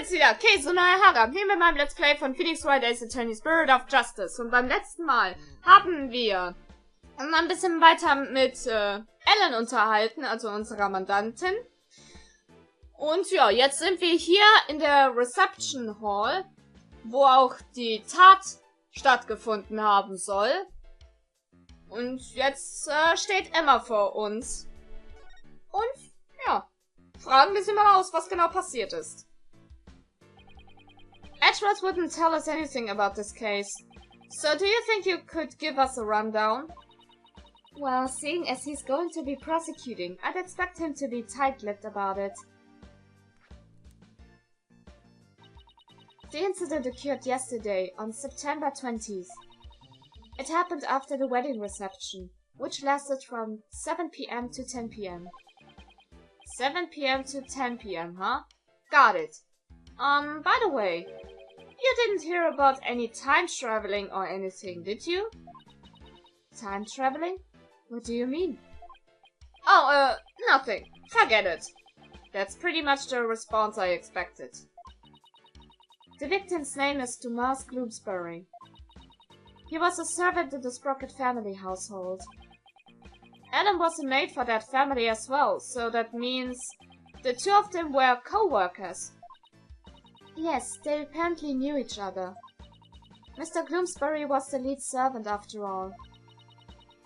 bin's wieder, Käse neue Haare. Hier mit meinem Let's Play von Phoenix Wright Ace Attorney Spirit of Justice. Und beim letzten Mal haben wir ein bisschen weiter mit Ellen unterhalten, also unserer Mandantin. Und ja, jetzt sind wir hier in der Reception Hall, wo auch die Tat stattgefunden haben soll. Und jetzt steht Emma vor uns. Und ja, fragen wir sie mal aus, was genau passiert ist. Edward wouldn't tell us anything about this case. So do you think you could give us a rundown? Well, seeing as he's going to be prosecuting, I'd expect him to be tight-lipped about it. The incident occurred yesterday, on September 20th. It happened after the wedding reception, which lasted from 7 p.m. to 10 p.m. 7 p.m. to 10 p.m., huh? Got it. By the way, you didn't hear about any time traveling or anything, did you? Time traveling? What do you mean? Oh, nothing. Forget it. That's pretty much the response I expected. The victim's name is Tomas Gloomsbury. He was a servant in the Sprocket family household. Adam was a maid for that family as well, so that means the two of them were co-workers. Yes, they apparently knew each other. Mr. Gloomsbury was the lead servant after all.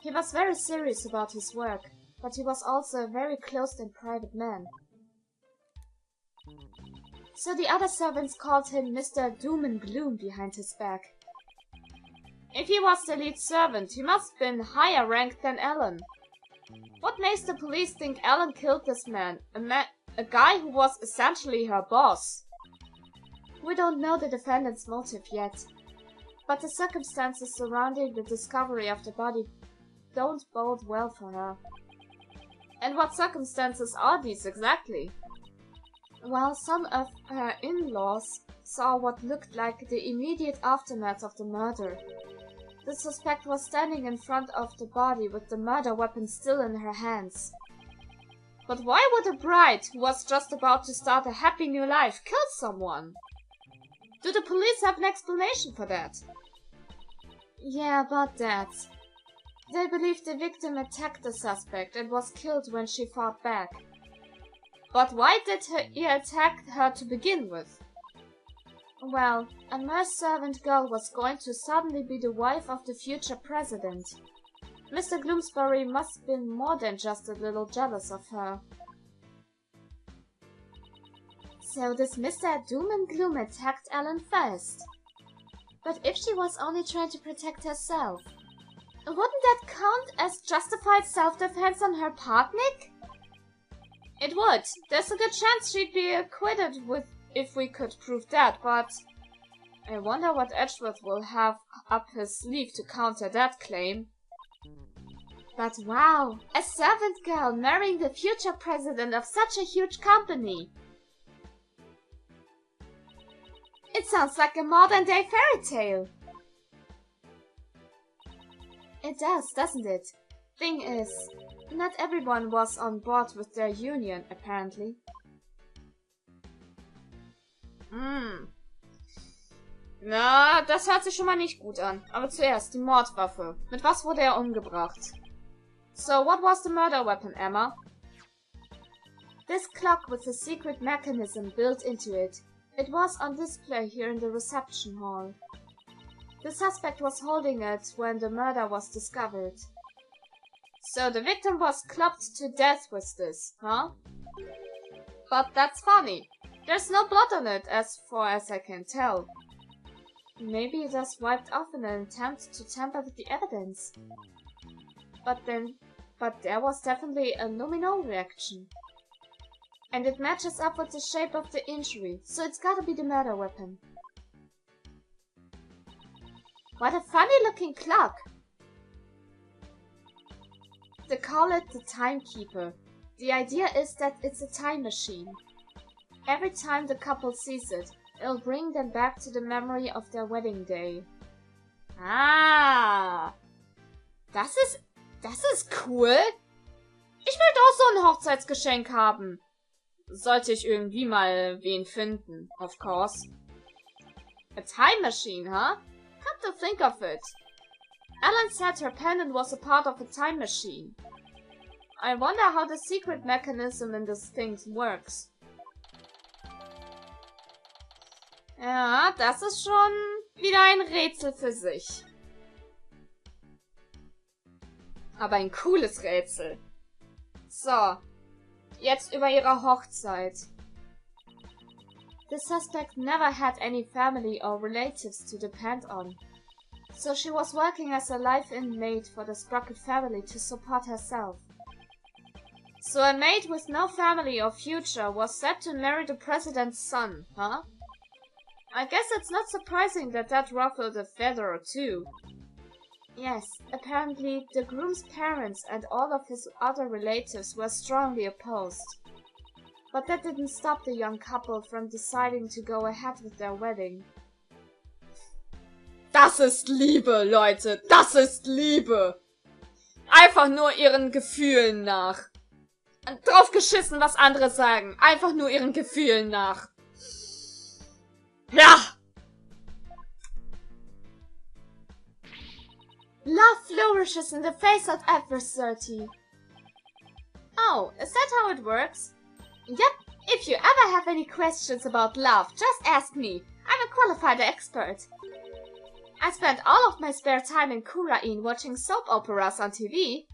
He was very serious about his work, but he was also a very closed and private man. So the other servants called him Mr. Doom and Gloom behind his back. If he was the lead servant, he must have been higher ranked than Ellen. What makes the police think Ellen killed this man? A guy who was essentially her boss. We don't know the defendant's motive yet, but the circumstances surrounding the discovery of the body don't bode well for her. And what circumstances are these exactly? Well, some of her in-laws saw what looked like the immediate aftermath of the murder. The suspect was standing in front of the body with the murder weapon still in her hands. But why would a bride who was just about to start a happy new life kill someone? Do the police have an explanation for that? Yeah, about that. They believe the victim attacked the suspect and was killed when she fought back. But why did he attack her to begin with? Well, a mere servant girl was going to suddenly be the wife of the future president. Mr. Gloomsbury must have been more than just a little jealous of her. So this Mr. Doom and Gloom attacked Ellen first. But if she was only trying to protect herself, wouldn't that count as justified self-defense on her part, Nick? It would. There's a good chance she'd be acquitted if we could prove that, but I wonder what Edgeworth will have up his sleeve to counter that claim. But wow, a servant girl marrying the future president of such a huge company. It sounds like a modern-day fairy tale. It does, doesn't it? Thing is, not everyone was on board with their union, apparently. Na, das hört sich schon mal nicht gut an. Aber zuerst die Mordwaffe. Mit was wurde er umgebracht? So, what was the murder weapon, Emma? This clock with a secret mechanism built into it. It was on display here in the reception hall. The suspect was holding it when the murder was discovered. So the victim was clubbed to death with this, huh? But that's funny. There's no blood on it, as far as I can tell. Maybe it was wiped off in an attempt to tamper with the evidence. But there was definitely a lumino reaction. And it matches up with the shape of the injury, so it's gotta be the murder weapon. What a funny-looking clock! They call it the timekeeper. The idea is that it's a time machine. Every time the couple sees it, it'll bring them back to the memory of their wedding day. Ah! Das ist cool! Ich will doch so ein Hochzeitsgeschenk haben! sollte ich irgendwie mal wen finden, of course. A time machine, huh? Come to think of it. Ellen said her pendant was a part of a time machine. I wonder how the secret mechanism in this thing works. Ja, das ist schon wieder ein Rätsel für sich. Aber ein cooles Rätsel. So, jetzt über ihre Hochzeit. The suspect never had any family or relatives to depend on, so she was working as a live-in maid for the Sprocket family to support herself. So a maid with no family or future was set to marry the president's son, huh? I guess it's not surprising that ruffled a feather or two. Yes, apparently the groom's parents and all of his other relatives were strongly opposed. But that didn't stop the young couple from deciding to go ahead with their wedding. Das ist Liebe, Leute! Das ist Liebe! Einfach nur ihren Gefühlen nach. Drauf geschissen, was andere sagen. Einfach nur ihren Gefühlen nach. Ja! Love flourishes in the face of adversity. Oh, is that how it works? Yep, if you ever have any questions about love, just ask me. I'm a qualified expert. I spend all of my spare time in Kurain watching soap operas on TV.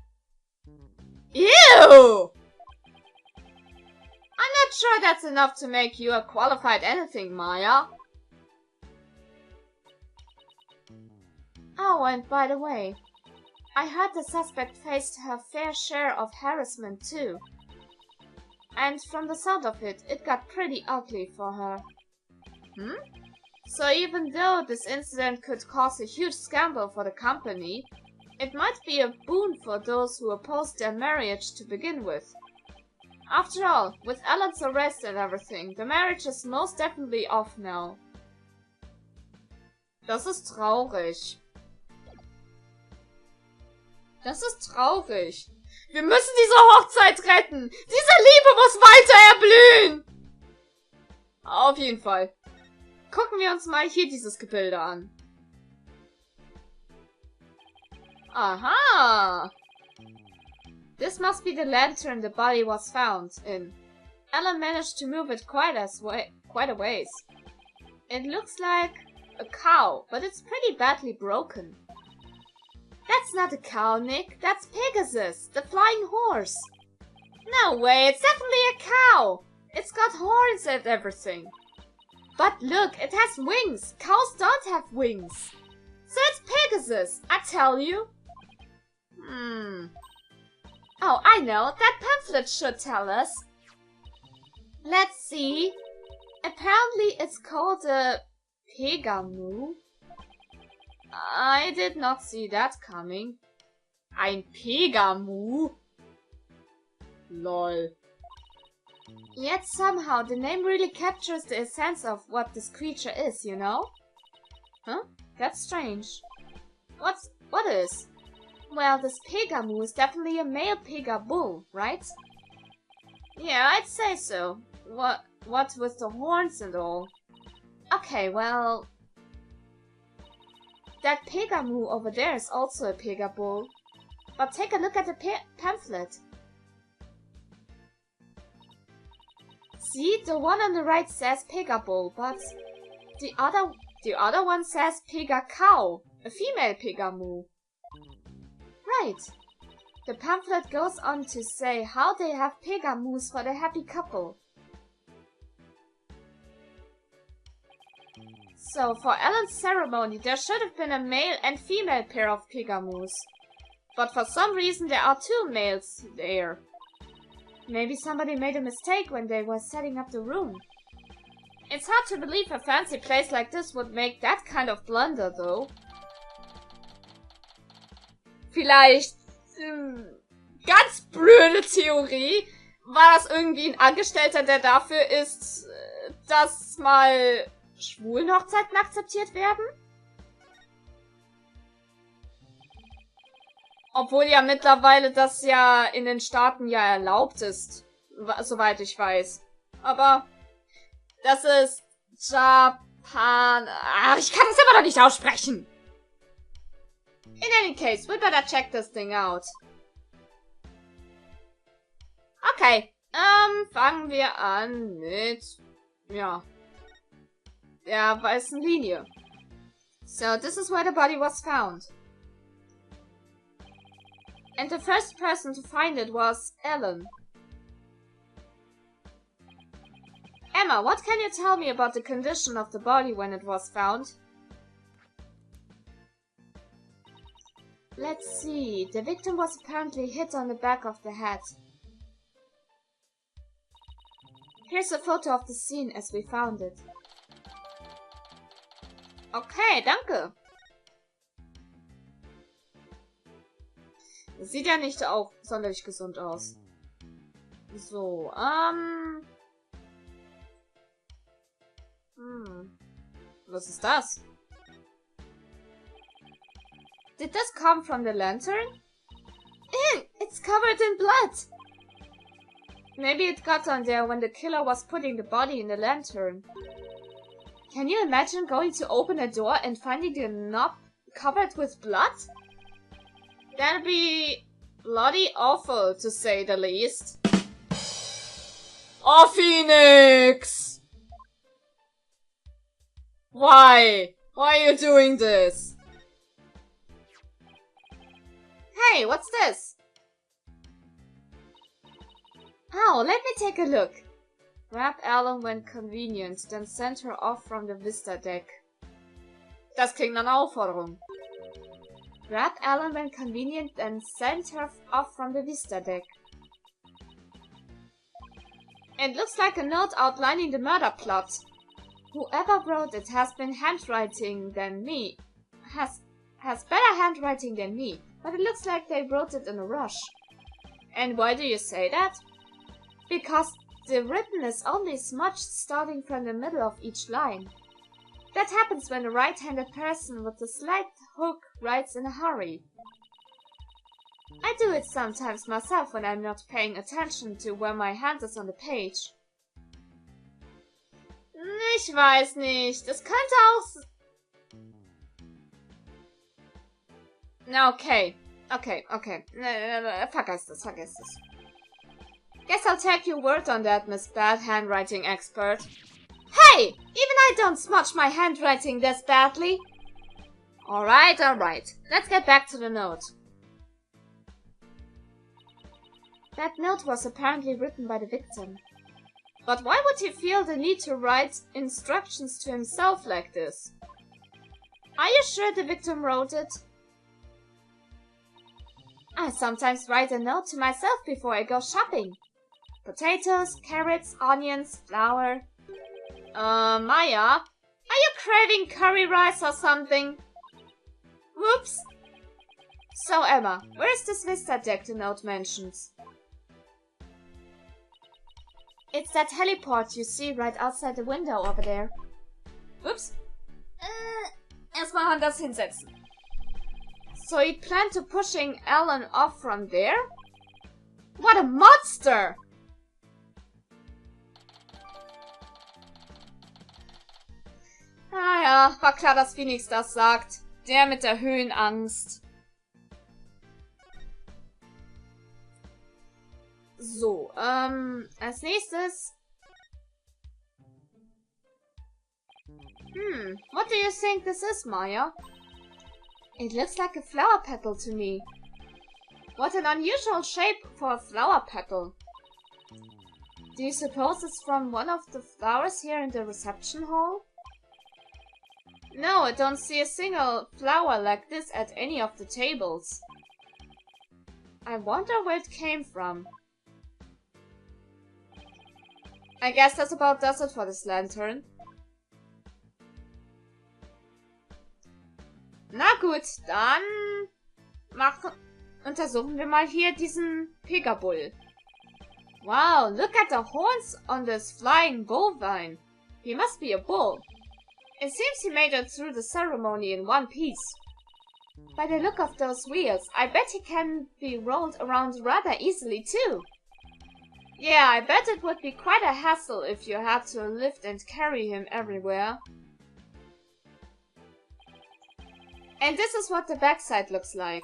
Ew! I'm not sure that's enough to make you a qualified anything, Maya. Oh, and by the way, I heard the suspect faced her fair share of harassment too. And from the sound of it, it got pretty ugly for her. So even though this incident could cause a huge scandal for the company, it might be a boon for those who opposed their marriage to begin with. After all, with Ellen's arrest and everything, the marriage is most definitely off now. Das ist traurig. Das ist traurig. Wir müssen diese Hochzeit retten. Diese Liebe muss weiter erblühen. Auf jeden Fall. Gucken wir uns mal hier dieses Gebilde an. Aha. This must be the lantern the body was found in. Ellen managed to move it quite a ways. It looks like a cow, but it's pretty badly broken. That's not a cow, Nick. That's Pegasus, the flying horse. No way, it's definitely a cow. It's got horns and everything. But look, it has wings. Cows don't have wings. So it's Pegasus, I tell you. Oh, I know. That pamphlet should tell us. Let's see. Apparently it's called a Pegamoo. I did not see that coming. Ein Pegamoo? Lol. Yet somehow the name really captures the essence of what this creature is, you know? Huh? That's strange. What is? Well, this Pegamoo is definitely a male Pegabull, right? Yeah, I'd say so. What with the horns and all? Okay, well... That Pegamoo over there is also a Pegabull. But take a look at the pamphlet. See, the one on the right says Pegabull, but the other one says Pegacow, a female Pegamoo. Right. The pamphlet goes on to say how they have Pegamoos for the happy couple. So, for Ellen's ceremony, there should have been a male and female pair of Pegamoos. But for some reason there are two males there. Maybe somebody made a mistake when they were setting up the room. It's hard to believe a fancy place like this would make that kind of blunder, though. Vielleicht, ganz blöde Theorie, war das irgendwie ein Angestellter, der dafür ist, dass mal Schwulenhochzeiten akzeptiert werden? Obwohl ja mittlerweile das ja in den Staaten ja erlaubt ist, soweit ich weiß. Aber das ist Japan. Ach, ich kann das immer noch nicht aussprechen. In any case, we better check this thing out. Okay, fangen wir an mit, ja, der weißen Linie. So, this is where the body was found. And the first person to find it was Ellen. Emma, what can you tell me about the condition of the body when it was found? Let's see. The victim was apparently hit on the back of the head. Here's a photo of the scene as we found it. Okay, danke. Das sieht ja nicht auch sonderlich gesund aus. So, was ist das? Did this come from the lantern? It's covered in blood! Maybe it got on there when the killer was putting the body in the lantern. Can you imagine going to open a door and finding the knob covered with blood? That'd be bloody awful, to say the least. Oh, Phoenix! Why? Why are you doing this? Hey, what's this? Oh, let me take a look. Grab Ellen when convenient, then send her off from the Vista deck. Das klingt nach einer Aufforderung. Grab Ellen when convenient, then send her off from the Vista deck. It looks like a note outlining the murder plot. Whoever wrote it has better handwriting than me, but it looks like they wrote it in a rush. And why do you say that? Because the written is only smudged starting from the middle of each line. That happens when a right-handed person with a slight hook writes in a hurry. I do it sometimes myself when I'm not paying attention to where my hand is on the page. Ich weiß nicht. Das könnte auch... Okay. Vergiss das. Guess I'll take your word on that, Miss Bad Handwriting Expert. Hey! Even I don't smudge my handwriting this badly. Alright. Let's get back to the note. That note was apparently written by the victim. But why would he feel the need to write instructions to himself like this? Are you sure the victim wrote it? I sometimes write a note to myself before I go shopping. Potatoes, carrots, onions, flour. Maya? Are you craving curry rice or something? Whoops! So, Emma, where's this Vista deck the note mentions? It's that heliport you see right outside the window over there. Whoops. Erstmal anders hinsetzen. So he planned to pushing Ellen off from there? What a monster! Ah ja, war klar, dass Phoenix das sagt. Der mit der Höhenangst. So, als nächstes... what do you think this is, Maya? It looks like a flower petal to me. What an unusual shape for a flower petal. Do you suppose it's from one of the flowers here in the reception hall? No, I don't see a single flower like this at any of the tables. I wonder where it came from. I guess that's about does it for this lantern. Na gut, dann untersuchen wir mal hier diesen Pegabull. Wow, look at the horns on this flying bovine. He must be a bull. It seems he made it through the ceremony in one piece. By the look of those wheels, I bet he can be rolled around rather easily too. Yeah, I bet it would be quite a hassle if you had to lift and carry him everywhere. And this is what the backside looks like.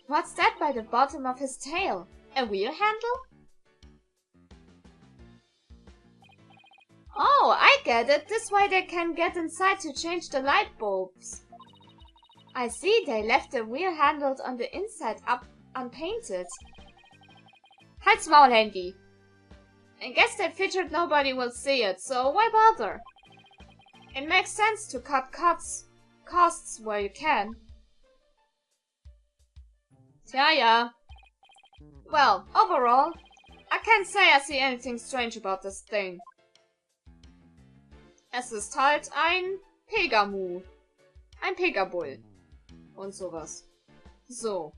What's that by the bottom of his tail? A wheel handle? Oh, I get it. This way they can get inside to change the light bulbs. I see, they left the wheel handles on the inside up unpainted. Halt's Maul, Handy. I guess they figured nobody will see it, so why bother? It makes sense to cut costs where you can. Yeah. Well, overall, I can't say I see anything strange about this thing. Es ist halt ein Pegamoo. Ein Pegabull. Und sowas. So.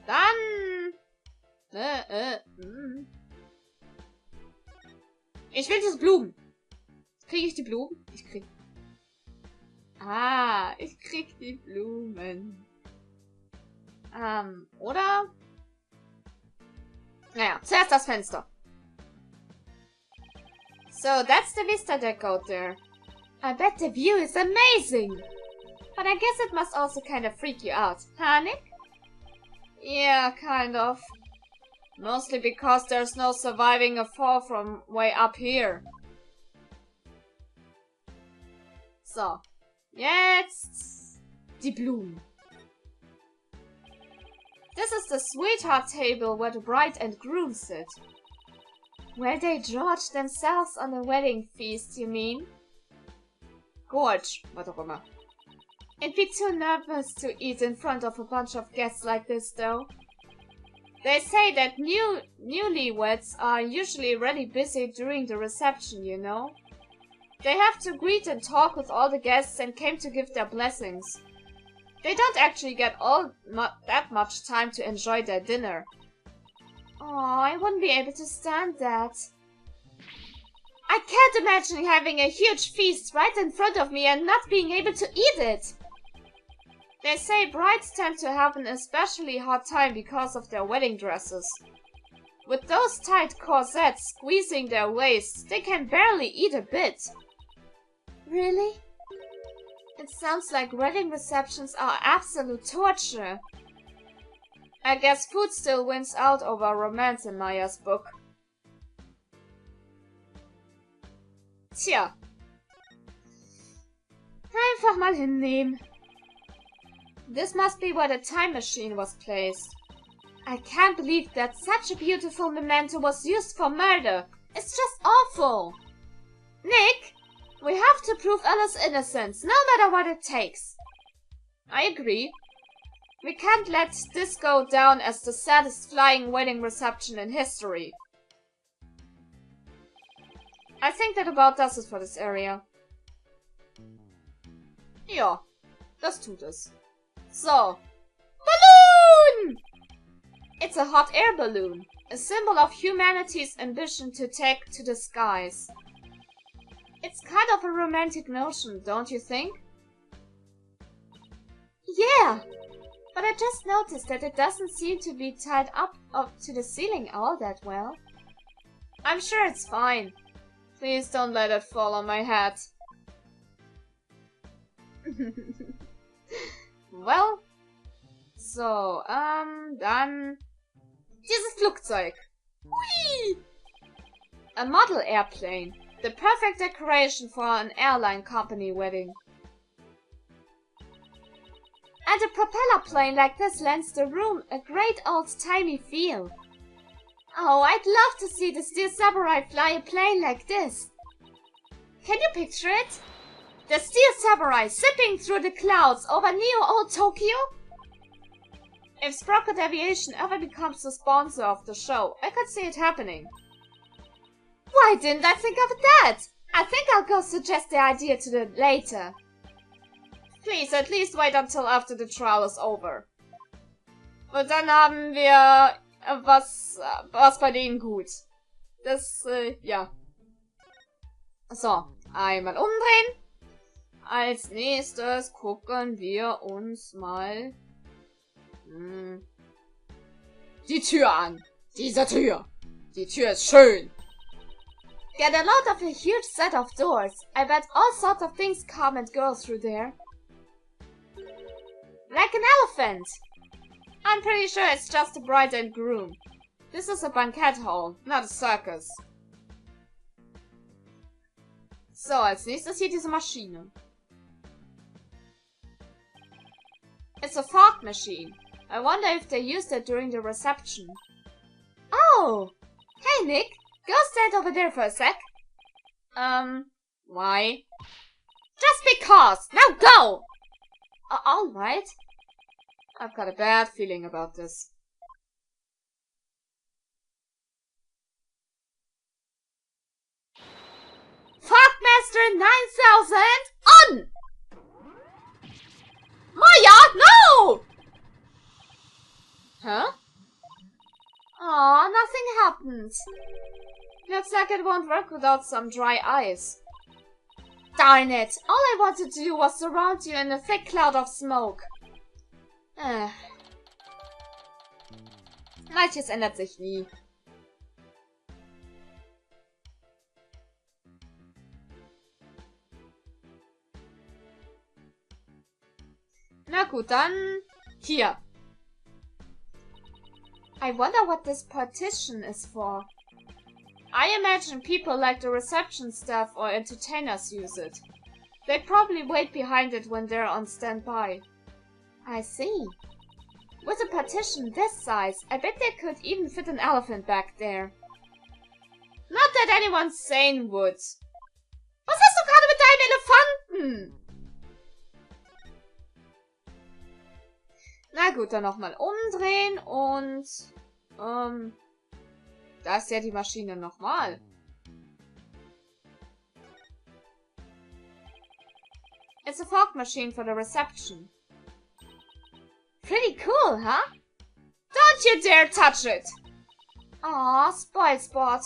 Dann... Ich will diese Blumen. Kriege ich die Blumen? Ich krieg die Blumen. Oder? Naja, zuerst das Fenster. So, that's the vista deck out there. I bet the view is amazing! But I guess it must also kind of freak you out, huh, Nick? Yeah, kind of. Mostly because there's no surviving a fall from way up here. So, jetzt die Blumen. This is the sweetheart table where the bride and groom sit. Where they gorge themselves on the wedding feast, you mean? Gorge, was auch immer. I'd be too nervous to eat in front of a bunch of guests like this, though. They say that newlyweds are usually really busy during the reception, you know? They have to greet and talk with all the guests and came to give their blessings. They don't actually get that much time to enjoy their dinner. Oh, I wouldn't be able to stand that. I can't imagine having a huge feast right in front of me and not being able to eat it. They say brides tend to have an especially hard time because of their wedding dresses. With those tight corsets squeezing their waists, they can barely eat a bit. Really? It sounds like wedding receptions are absolute torture. I guess food still wins out over romance in Maya's book. Tja. Einfach mal hinnehmen. This must be where the time machine was placed. I can't believe that such a beautiful memento was used for murder. It's just awful. Nick, we have to prove Ella's innocence, no matter what it takes. I agree. We can't let this go down as the saddest flying wedding reception in history. I think that about does it for this area. Ja, das tut es. So, balloon! It's a hot air balloon, a symbol of humanity's ambition to take to the skies. It's kind of a romantic notion, don't you think? Yeah, but I just noticed that it doesn't seem to be tied up to the ceiling all that well. I'm sure it's fine. Please don't let it fall on my head. Well, so, dann dieses Flugzeug. Whee! A model airplane, the perfect decoration for an airline company wedding. And a propeller plane like this lends the room a great old-timey feel. Oh, I'd love to see the Steel Samurai fly a plane like this. Can you picture it? The Steel Samurai zipping through the clouds over neo-old Tokyo? If Sprocket Aviation ever becomes the sponsor of the show, I could see it happening. Why didn't I think of that? I think I'll go suggest the idea to them later. Please, at least wait until after the trial is over. Und dann haben wir was bei denen gut. Das, ja. So, einmal umdrehen. Als nächstes gucken wir uns mal die Tür an. Diese Tür. Die Tür ist schön. Get a load of a huge set of doors. I bet all sorts of things come and go through there. Like an elephant. I'm pretty sure it's just a bride and groom. This is a banquet hall, not a circus. So, als nächstes hier diese Maschine. It's a fog machine. I wonder if they used it during the reception. Oh! Hey, Nick! Go stand over there for a sec. Why? Just because! Now go! Alright. I've got a bad feeling about this. Fogmaster 9000 on! Maya, no! Huh? Aw, nothing happened. Looks like it won't work without some dry ice. Darn it! All I wanted to do was surround you in a thick cloud of smoke. Manches ändert sich nie. Na gut, dann hier. I wonder what this partition is for. I imagine people like the reception staff or entertainers use it. They probably wait behind it when they're on standby. I see. With a partition this size, I bet they could even fit an elephant back there. Not that anyone sane would. Was hast du gerade mit deinem Elefanten? Na gut, dann nochmal umdrehen und... da ist ja die Maschine nochmal. It's a fog machine for the reception. Pretty cool, huh? Don't you dare touch it! Aw, spoil spot.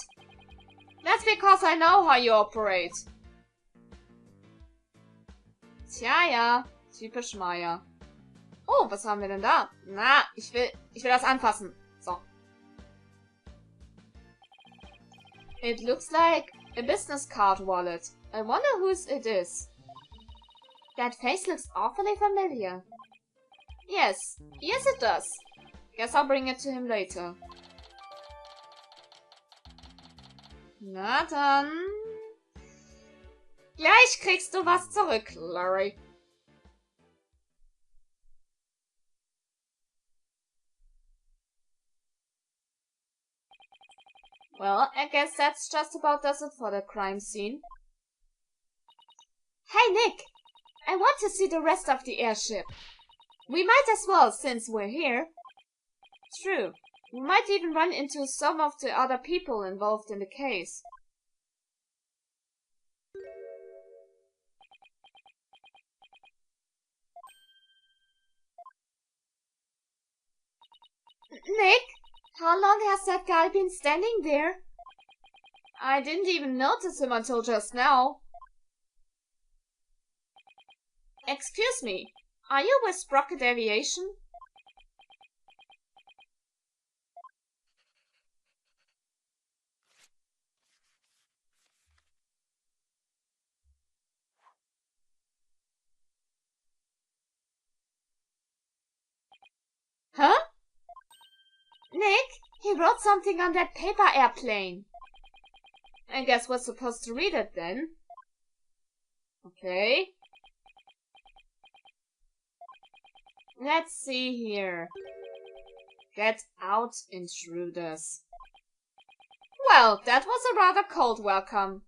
That's because I know how you operate. Tja, ja. Typisch Maya. Oh, was haben wir denn da? Na, ich will das anfassen. So. It looks like a business card wallet. I wonder whose it is. That face looks awfully familiar. Yes, it does. Guess I'll bring it to him later. Na dann. Gleich kriegst du was zurück, Larry. Well, I guess that's just about does it for the crime scene. Hey, Nick! I want to see the rest of the airship. We might as well, since we're here. True. We might even run into some of the other people involved in the case. Nick? How long has that guy been standing there? I didn't even notice him until just now. Excuse me, are you with Sprocket Aviation? Huh? Nick, he wrote something on that paper airplane. I guess we're supposed to read it then. Okay. Let's see here. Get out, intruders. Well, that was a rather cold welcome.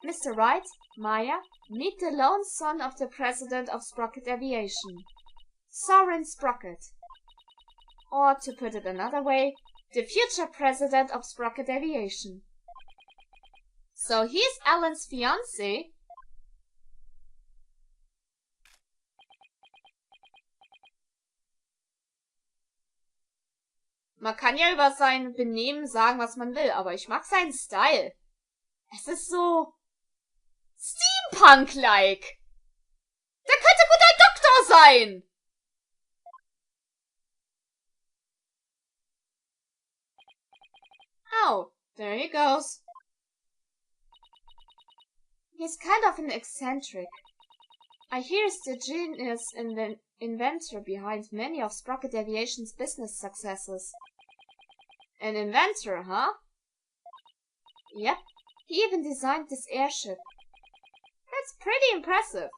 Mr. Wright, Maya, meet the lone son of the president of Sprocket Aviation. Soren Sprocket. Or, to put it another way, the future president of Sprocket Aviation. So he's Alan's fiancé. Man kann ja über sein Benehmen sagen, was man will, aber ich mag seinen Style. Es ist so Steampunk-like. Der könnte gut ein Doktor sein. Oh, there he goes. He's kind of an eccentric. I hear he's the genius inventor behind many of Sprocket Aviation's business successes. An inventor, huh? Yep, he even designed this airship. That's pretty impressive.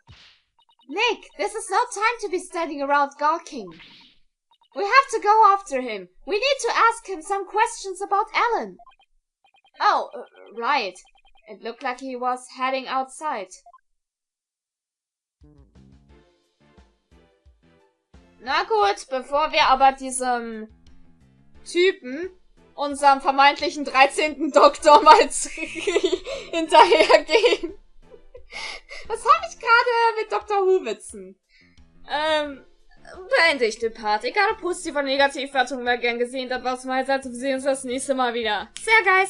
Nick, this is no time to be standing around gawking. We have to go after him. We need to ask him some questions about Alan. Oh, right. It looked like he was heading outside. Na gut, bevor wir aber diesem Typen, unserem vermeintlichen 13. Doktor, mal hinterhergehen. Was habe ich gerade mit Dr. Who-Witzen? Beende ich den Part. Egal ob positiv oder negativ, Bewertung, immer gern gesehen, das war's von meiner Seite. Wir sehen uns das nächste Mal wieder. Sehr geil!